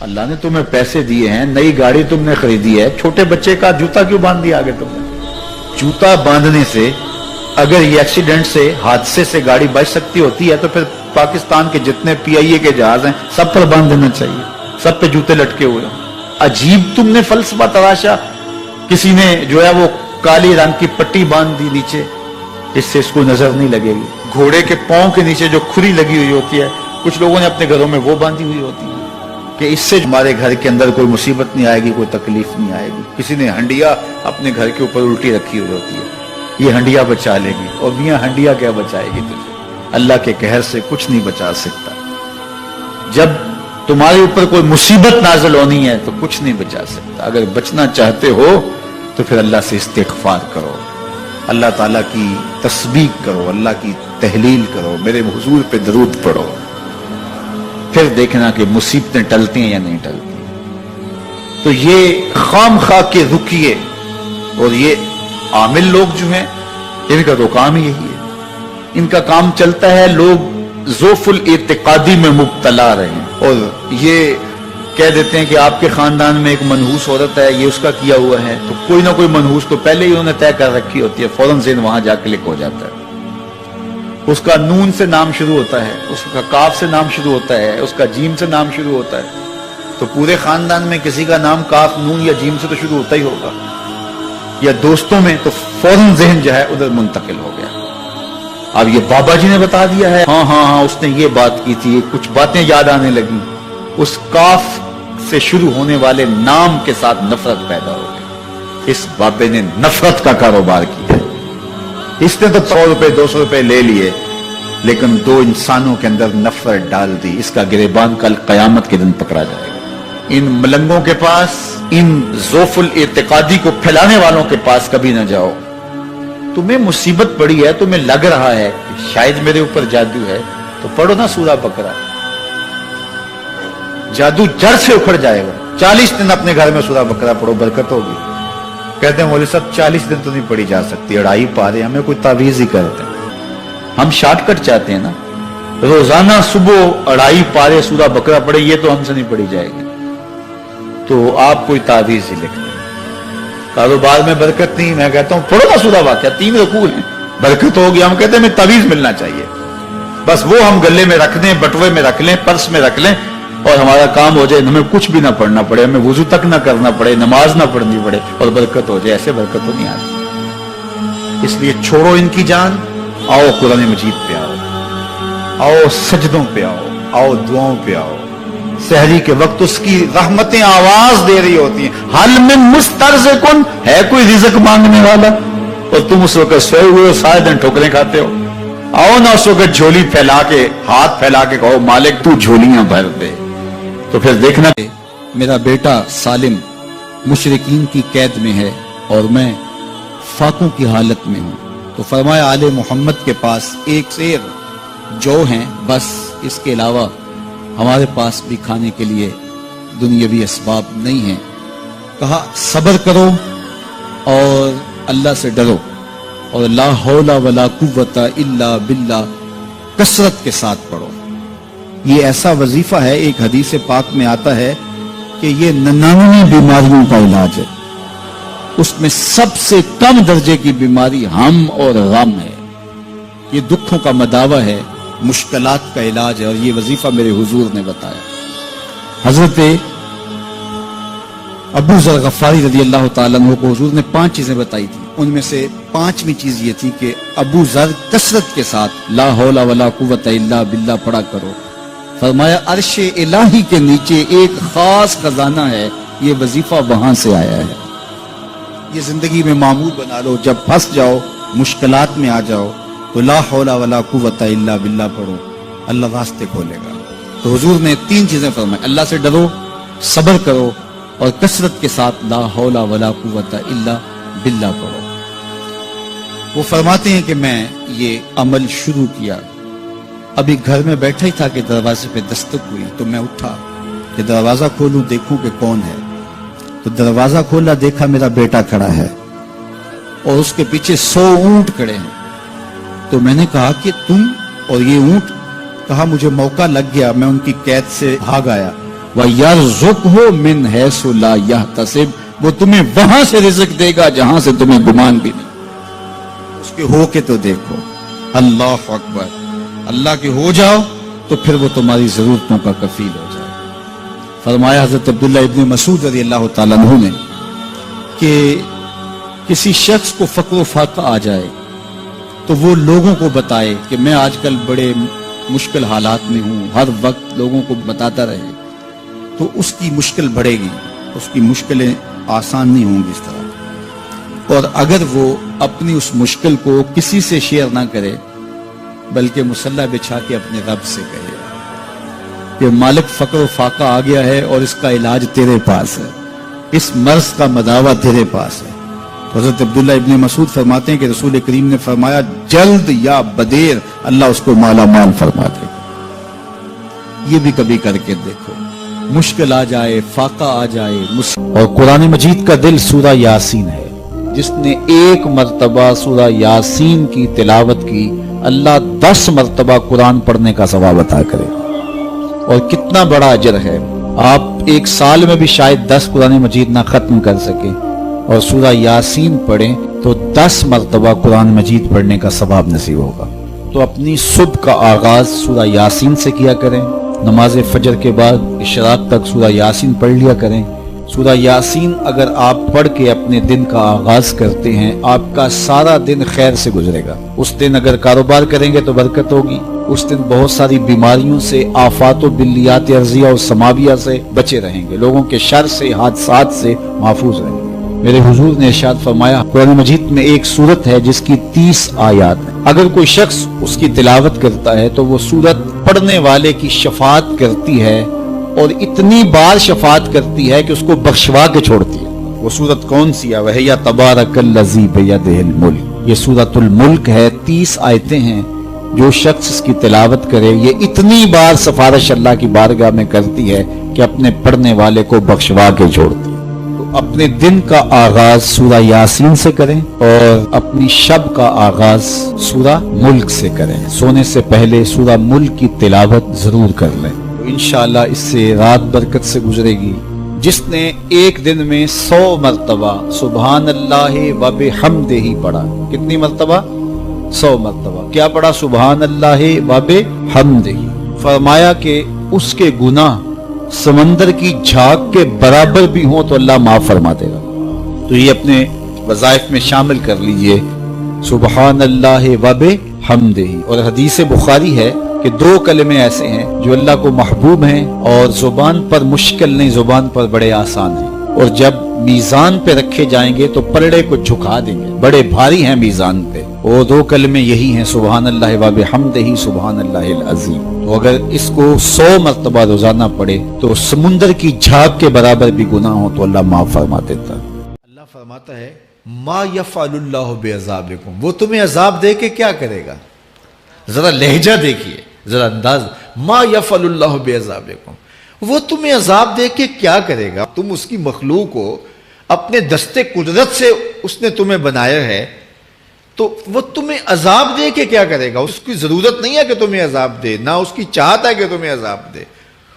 اللہ نے تمہیں پیسے دیے ہیں, نئی گاڑی تم نے خریدی ہے, چھوٹے بچے کا جوتا کیوں باندھ دیا آگے تم نے؟ جوتا باندھنے سے اگر یہ ایکسیڈنٹ سے, حادثے سے گاڑی بچ سکتی ہوتی ہے تو پھر پاکستان کے جتنے پی آئی اے کے جہاز ہیں سب پر باندھ دینا چاہیے, سب پہ جوتے لٹکے ہوئے ہوں. عجیب تم نے فلسفہ تراشا. کسی نے جو ہے وہ کالی رنگ کی پٹی باندھ دی نیچے, اس سے اس کو نظر نہیں لگے گی. گھوڑے کے پاؤں کے نیچے جو کھری لگی ہوئی ہوتی ہے, کچھ لوگوں نے اپنے گھروں میں وہ باندھی ہوئی ہوتی ہے کہ اس سے ہمارے گھر کے اندر کوئی مصیبت نہیں آئے گی, کوئی تکلیف نہیں آئے گی. کسی نے ہنڈیا اپنے گھر کے اوپر الٹی رکھی ہوئی ہوتی ہے, یہ ہنڈیا بچا لے گی. اور میاں ہنڈیا کیا بچائے گی تجھے؟ اللہ کے قہر سے کچھ نہیں بچا سکتا. جب تمہارے اوپر کوئی مصیبت نازل ہونی ہے تو کچھ نہیں بچا سکتا. اگر بچنا چاہتے ہو تو پھر اللہ سے استغفار کرو, اللہ تعالیٰ کی تسبیح کرو, اللہ کی تحلیل کرو, میرے حضور پہ درود پڑھو, پھر دیکھنا کہ مصیبتیں ٹلتی ہیں یا نہیں ٹلتی. تو یہ خام خواہ کے رکیے اور یہ عامل لوگ جو ہیں ان کا تو کام ہی یہی ہے. ان کا کام چلتا ہے لوگ ذوف الاعتقادی میں مبتلا رہے اور یہ کہہ دیتے ہیں کہ آپ کے خاندان میں ایک منحوس عورت ہے, یہ اس کا کیا ہوا ہے, تو کوئی نہ کوئی منحوس تو پہلے ہی انہوں نے طے کر رکھی ہوتی ہے, فوراً ذہن وہاں جا کلک ہو جاتا ہے. اس کا نون سے نام شروع ہوتا ہے, اس کا کاف سے نام شروع ہوتا ہے, اس کا جیم سے نام شروع ہوتا ہے, تو پورے خاندان میں کسی کا نام کاف, نون یا جیم سے تو شروع ہوتا ہی ہوگا, یا دوستوں میں, تو فوراً ذہن جو ہے ادھر منتقل ہو گیا. اب یہ بابا جی نے بتا دیا ہے, ہاں اس نے یہ بات کی تھی, کچھ باتیں یاد آنے لگی. اس کاف سے شروع ہونے والے نام کے ساتھ نفرت پیدا ہو گئی. اس بابے نے نفرت کا کاروبار کیا. اس نے تو 100 روپے 200 روپے لے لیے, لیکن دو انسانوں کے اندر نفرت ڈال دی. اس کا گریبان کل قیامت کے دن پکڑا جائے گا. ان ملنگوں کے پاس, ان ذوف الاعتقادی کو پھیلانے والوں کے پاس کبھی نہ جاؤ. تمہیں مصیبت پڑی ہے, تمہیں لگ رہا ہے کہ شاید میرے اوپر جادو ہے, تو پڑھو نا سورہ بقرہ, جادو جڑ سے اکھڑ جائے گا. 40 دن اپنے گھر میں سورہ بقرہ پڑھو, برکت ہوگی. کہتے ہیں مولوی صاحب 40 دن تو نہیں پڑھی جا سکتی, 2.5 پارے, ہمیں کوئی تعویذ ہی کرتے ہیں. ہم شارٹ کٹ چاہتے ہیں نا, روزانہ صبح 2.5 پارے سورہ بقرہ پڑھے, یہ تو ہم سے نہیں پڑھی جائے گی. تو آپ کوئی تعویذ ہی لکھتے ہیں. کاروبار میں برکت نہیں, میں کہتا ہوں پڑھو نا سورہ واقعہ, 3 رکوع ہیں, برکت ہوگی. ہم کہتے ہیں ہمیں تعویذ ملنا چاہیے, بس وہ ہم گلے میں رکھ دیں, بٹوے میں رکھ لیں, پرس میں رکھ لیں, اور ہمارا کام ہو جائے, ہمیں کچھ بھی نہ پڑھنا پڑے, ہمیں وضو تک نہ کرنا پڑے, نماز نہ پڑھنی پڑے, اور برکت ہو جائے. ایسے برکت تو نہیں آتی. اس لیے چھوڑو ان کی جان, آؤ قرآن مجید پہ آؤ, آؤ سجدوں پہ آؤ, آؤ دعاؤں پہ آؤ. سحری کے وقت اس کی رحمتیں آواز دے رہی ہوتی ہیں, حل من مسترزقن, ہے کوئی رزق مانگنے والا, اور تم اس وقت سوئے ہوئے ہو, سارے دن ٹھوکریں کھاتے ہو. آؤ نا اس وقت جھولی پھیلا کے, ہاتھ پھیلا کے کہو مالک تو جھولیاں بھر دے. تو پھر دیکھنا میرا بیٹا سالم مشرکین کی قید میں ہے اور میں فاقوں کی حالت میں ہوں. تو فرمایا آل محمد کے پاس ایک سیر جو ہیں, بس اس کے علاوہ ہمارے پاس بھی کھانے کے لیے دنیاوی اسباب نہیں ہیں. کہا صبر کرو اور اللہ سے ڈرو, اور لا حول ولا قوت الا باللہ کثرت کے ساتھ پڑھو. یہ ایسا وظیفہ ہے, ایک حدیث پاک میں آتا ہے کہ یہ 99 بیماریوں کا علاج ہے. اس میں سب سے کم درجے کی بیماری ہم اور غم ہے. یہ دکھوں کا مداوع ہے, مشکلات کا علاج ہے, اور یہ وظیفہ میرے حضور نے بتایا. حضرت ابو ذر غفاری رضی اللہ تعالیٰ عنہ کو حضور نے 5 چیزیں بتائی تھی. ان میں سے 5ویں چیز یہ تھی کہ ابو ذر کثرت کے ساتھ لا حول ولا قوت الا باللہ پڑھا کرو. فرمایا عرش الہی کے نیچے ایک خاص خزانہ ہے, یہ وظیفہ وہاں سے آیا ہے. یہ زندگی میں معمول بنا لو, جب پھنس جاؤ, مشکلات میں آ جاؤ, تو لا حول ولا قوت الا باللہ پڑھو, اللہ راستے کھولے گا. تو حضور نے 3 چیزیں فرمائی, اللہ سے ڈرو, صبر کرو, اور کثرت کے ساتھ لا حول ولا قوت الا باللہ پڑھو. وہ فرماتے ہیں کہ میں یہ عمل شروع کیا, ابھی گھر میں بیٹھا ہی تھا کہ دروازے پہ دستک ہوئی. تو میں اٹھا کہ دروازہ کھولوں, دیکھوں کہ کون ہے. تو دروازہ کھولا, دیکھا میرا بیٹا کھڑا ہے اور اس کے پیچھے 100 اونٹ کھڑے ہیں. تو میں نے کہا کہ تم اور یہ اونٹ؟ کہا مجھے موقع لگ گیا, میں ان کی قید سے بھاگ آیا. وَيَرْزُقْهُ مِنْ حَيْثُ لَا يَحْتَسِبُ، وہ تمہیں وہاں سے رزق دے گا جہاں سے تمہیں گمان بھی نہیں۔ اس کے ہو کے تو دیکھو، اللہ اکبر، اللہ کے ہو جاؤ تو پھر وہ تمہاری ضرورتوں کا کفیل ہو جائے۔ فرمایا حضرت عبداللہ ابن مسعود رضی اللہ تعالیٰ عنہ نے کہ کسی شخص کو فقر و فاقہ آ جائے تو وہ لوگوں کو بتائے کہ میں آج کل بڑے مشکل حالات میں ہوں، ہر وقت لوگوں کو بتاتا رہے تو اس کی مشکل بڑھے گی، اس کی مشکلیں آسان نہیں ہوں گی اس طرح۔ اور اگر وہ اپنی اس مشکل کو کسی سے شیئر نہ کرے بلکہ مصلی بچھا کے اپنے رب سے کہے کہ مالک فقر و فاقہ آ گیا ہے اور اس کا علاج تیرے پاس ہے، اس مرض کا مداوع تیرے پاس ہے۔ تو حضرت عبداللہ ابن مسعود فرماتے ہیں کہ رسول کریم نے فرمایا جلد یا بدیر اللہ اس کو مالا مال فرما دے گا۔ یہ بھی کبھی کر کے دیکھو، مشکل آ جائے، فاقہ آ جائے۔ اور قرآن مجید کا دل سورہ یاسین ہے، جس نے ایک مرتبہ سورہ یاسین کی تلاوت کی اللہ 10 مرتبہ قرآن پڑھنے کا ثواب عطا کرے۔ اور کتنا بڑا اجر ہے، آپ ایک سال میں بھی شاید 10 قرآن مجید نہ ختم کر سکے اور سورہ یاسین پڑھیں تو 10 مرتبہ قرآن مجید پڑھنے کا ثواب نصیب ہوگا۔ تو اپنی صبح کا آغاز سورہ یاسین سے کیا کریں، نماز فجر کے بعد اشراق تک سورہ یاسین پڑھ لیا کریں۔ سورہ یاسین اگر آپ پڑھ کے اپنے دن کا آغاز کرتے ہیں، آپ کا سارا دن خیر سے گزرے گا۔ اس دن اگر کاروبار کریں گے تو برکت ہوگی، اس دن بہت ساری بیماریوں سے، آفات و بلیات ارضیہ و سماویہ سے بچے رہیں گے، لوگوں کے شر سے، حادثات سے محفوظ رہیں گے۔ میرے حضور نے ارشاد فرمایا قرآن مجید میں ایک سورت ہے جس کی 30 آیات ہیں، اگر کوئی شخص اس کی تلاوت کرتا ہے تو وہ سورت پڑھنے والے کی شفاعت کرتی ہے، اور اتنی بار شفاعت کرتی ہے کہ اس کو بخشوا کے چھوڑتی ہے۔ وہ سورت کون سی ہے؟ وَهِيَ تَبَارَكَ الَّذِي بِيَدِهِ الْمُلْكُ، یہ سورۃ الملک ہے، 30 آیتیں ہیں۔ جو شخص اس کی تلاوت کرے یہ اتنی بار سفارش اللہ کی بارگاہ میں کرتی ہے کہ اپنے پڑھنے والے کو بخشوا کے چھوڑتی ہے۔ تو اپنے دن کا آغاز سورہ یاسین سے کریں اور اپنی شب کا آغاز سورہ ملک سے کریں۔ سونے سے پہلے سورہ ملک کی تلاوت ضرور کر لیں، تو انشاءاللہ اس سے رات برکت سے گزرے گی۔ جس نے ایک دن میں 100 مرتبہ سبحان اللہ و بحمدہ پڑھا، کتنی مرتبہ؟ 100 مرتبہ کیا پڑھا؟ سبحان اللہ و بحمدہ، فرمایا کہ اس کے گناہ سمندر کی جھاگ کے برابر بھی ہوں تو اللہ معاف فرما دے گا۔ تو یہ اپنے وظائف میں شامل کر لیجئے، سبحان اللہ و بحمدہ۔ اور حدیث بخاری ہے کہ 2 کلمے ایسے ہیں جو اللہ کو محبوب ہیں اور زبان پر مشکل نہیں، زبان پر بڑے آسان ہیں، اور جب میزان پہ رکھے جائیں گے تو پلڑے کو جھکا دیں گے، بڑے بھاری ہیں میزان پہ۔ وہ 2 کلمے یہی ہیں، سبحان اللہ و بحمدہ، سبحان اللہ العظیم۔ تو اگر اس کو 100 مرتبہ روزانہ پڑھے تو سمندر کی جھاگ کے برابر بھی گناہ ہو تو اللہ معاف فرما دیتا ہے۔ اللہ فرماتا ہے ما یفعل اللہ بعذابکم، وہ تمہیں عذاب دے کے کیا کرے گا؟ ذرا لہجہ دیکھیے، ذرا انداز، ما یفعل اللہ بعذابکم، وہ تمہیں عذاب دے کے کیا کرے گا؟ تم اس کی مخلوق ہو، اپنے دستے قدرت سے اس نے تمہیں بنایا ہے، تو وہ تمہیں عذاب دے کے کیا کرے گا؟ اس کی ضرورت نہیں ہے کہ تمہیں عذاب دے، نہ اس کی چاہت ہے کہ تمہیں عذاب دے،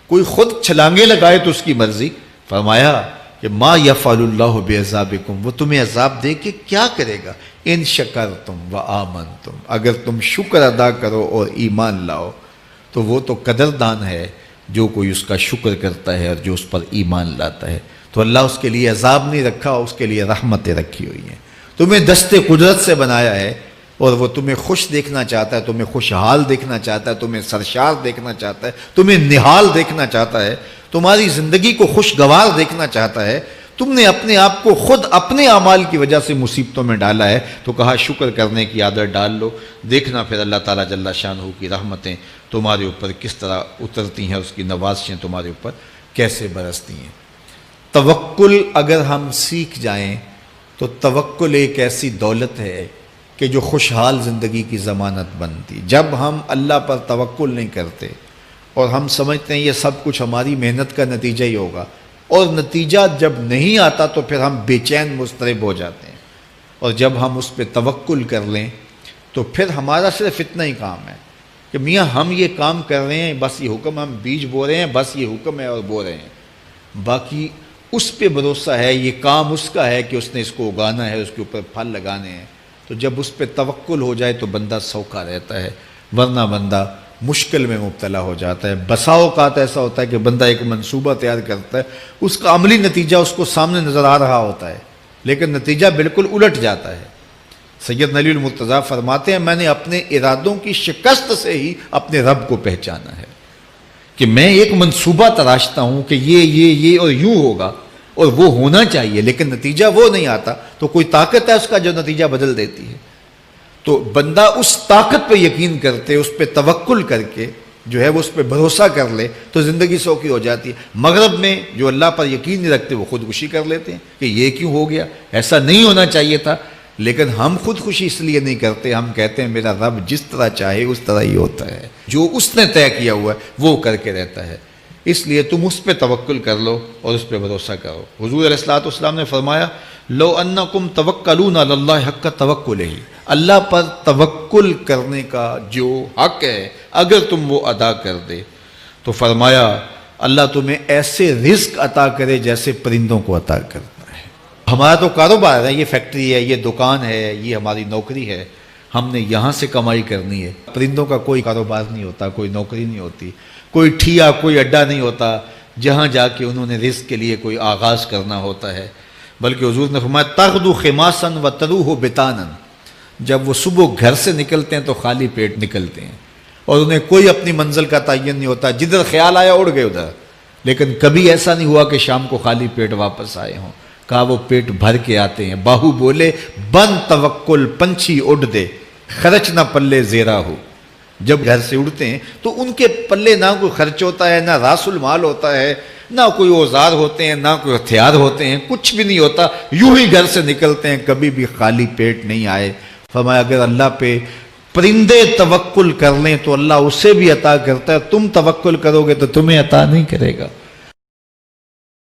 کوئی خود چھلانگے لگائے تو اس کی مرضی۔ فرمایا کہ ما یفعل اللہ بعذابکم، وہ تمہیں عذاب دے کے کیا کرے گا؟ ان شکرتم وآمنتم، اگر تم شکر ادا کرو اور ایمان لاؤ تو وہ تو قدردان ہے جو کوئی اس کا شکر کرتا ہے اور جو اس پر ایمان لاتا ہے۔ تو اللہ اس کے لیے عذاب نہیں رکھا، اس کے لیے رحمتیں رکھی ہوئی ہیں۔ تمہیں دست قدرت سے بنایا ہے اور وہ تمہیں خوش دیکھنا چاہتا ہے، تمہیں خوشحال دیکھنا چاہتا ہے، تمہیں سرشار دیکھنا چاہتا ہے، تمہیں نہال دیکھنا چاہتا ہے، تمہاری زندگی کو خوشگوار دیکھنا چاہتا ہے۔ تم نے اپنے آپ کو خود اپنے اعمال کی وجہ سے مصیبتوں میں ڈالا ہے، تو کہا شکر کرنے کی عادت ڈال لو، دیکھنا پھر اللہ تعالیٰ جل شانہ کی رحمتیں تمہارے اوپر کس طرح اترتی ہیں، اس کی نوازشیں تمہارے اوپر کیسے برستی ہیں۔ توکل اگر ہم سیکھ جائیں تو توکل ایک ایسی دولت ہے کہ جو خوشحال زندگی کی ضمانت بنتی۔ جب ہم اللہ پر توکل نہیں کرتے اور ہم سمجھتے ہیں یہ سب کچھ ہماری محنت کا نتیجہ ہی ہوگا، اور نتیجہ جب نہیں آتا تو پھر ہم بے چین مضطرب ہو جاتے ہیں، اور جب ہم اس پہ توکل کر لیں تو پھر ہمارا صرف اتنا ہی کام ہے کہ میاں ہم یہ کام کر رہے ہیں، بس یہ حکم، ہم بیج بو رہے ہیں، بس یہ حکم ہے اور بو رہے ہیں، باقی اس پہ بھروسہ ہے، یہ کام اس کا ہے کہ اس نے اس کو اگانا ہے، اس کے اوپر پھل لگانے ہیں۔ تو جب اس پہ توکل ہو جائے تو بندہ سوکھا رہتا ہے، ورنہ بندہ مشکل میں مبتلا ہو جاتا ہے۔ بسا اوقات ایسا ہوتا ہے کہ بندہ ایک منصوبہ تیار کرتا ہے، اس کا عملی نتیجہ اس کو سامنے نظر آ رہا ہوتا ہے، لیکن نتیجہ بالکل الٹ جاتا ہے۔ سید علی المرتضیٰ فرماتے ہیں میں نے اپنے ارادوں کی شکست سے ہی اپنے رب کو پہچانا ہے، کہ میں ایک منصوبہ تراشتا ہوں کہ یہ اور یوں ہوگا اور وہ ہونا چاہیے، لیکن نتیجہ وہ نہیں آتا، تو کوئی طاقت ہے اس کا جو نتیجہ بدل دیتی ہے۔ تو بندہ اس طاقت پہ یقین کرتے، اس پہ توکل کر کے جو ہے وہ اس پہ بھروسہ کر لے تو زندگی سوکھی ہو جاتی ہے۔ مغرب میں جو اللہ پر یقین نہیں رکھتے وہ خودکشی کر لیتے ہیں کہ یہ کیوں ہو گیا، ایسا نہیں ہونا چاہیے تھا، لیکن ہم خودکشی اس لیے نہیں کرتے، ہم کہتے ہیں میرا رب جس طرح چاہے اس طرح ہی ہوتا ہے، جو اس نے طے کیا ہوا ہے وہ کر کے رہتا ہے، اس لیے تم اس پہ توکل کر لو اور اس پہ بھروسہ کرو۔ حضور علیہ الصلوۃ والسلام نے فرمایا لو انکم توکلون علی اللہ حق توکلہ، اللہ پر توکل کرنے کا جو حق ہے اگر تم وہ ادا کر دے تو فرمایا اللہ تمہیں ایسے رزق عطا کرے جیسے پرندوں کو عطا کرتا ہے۔ ہمارا تو کاروبار ہے، یہ فیکٹری ہے، یہ دکان ہے، یہ ہماری نوکری ہے، ہم نے یہاں سے کمائی کرنی ہے۔ پرندوں کا کوئی کاروبار نہیں ہوتا، کوئی نوکری نہیں ہوتی، کوئی ٹھیا، کوئی اڈا نہیں ہوتا جہاں جا کے انہوں نے رزق کے لیے کوئی آغاز کرنا ہوتا ہے، بلکہ حضور نے فرمایا تغدو خماسا وتروح بطانا، جب وہ صبح گھر سے نکلتے ہیں تو خالی پیٹ نکلتے ہیں اور انہیں کوئی اپنی منزل کا تعین نہیں ہوتا، جدھر خیال آیا اڑ گئے ادھر، لیکن کبھی ایسا نہیں ہوا کہ شام کو خالی پیٹ واپس آئے ہوں، کہا وہ پیٹ بھر کے آتے ہیں۔ باہو بولے بن توکل پنچھی اڑ دے، خرچ نہ پلے زیرا ہو، جب گھر سے اڑتے ہیں تو ان کے پلے نہ کوئی خرچ ہوتا ہے، نہ راس المال ہوتا ہے، نہ کوئی اوزار ہوتے ہیں، نہ کوئی ہتھیار ہوتے ہیں، کچھ بھی نہیں ہوتا، یوں ہی گھر سے نکلتے ہیں، کبھی بھی خالی پیٹ نہیں آئے۔ فرمایا اگر اللہ پہ پرندے توکل کر لیں تو اللہ اسے بھی عطا کرتا ہے، تم توکل کرو گے تو تمہیں عطا نہیں کرے گا۔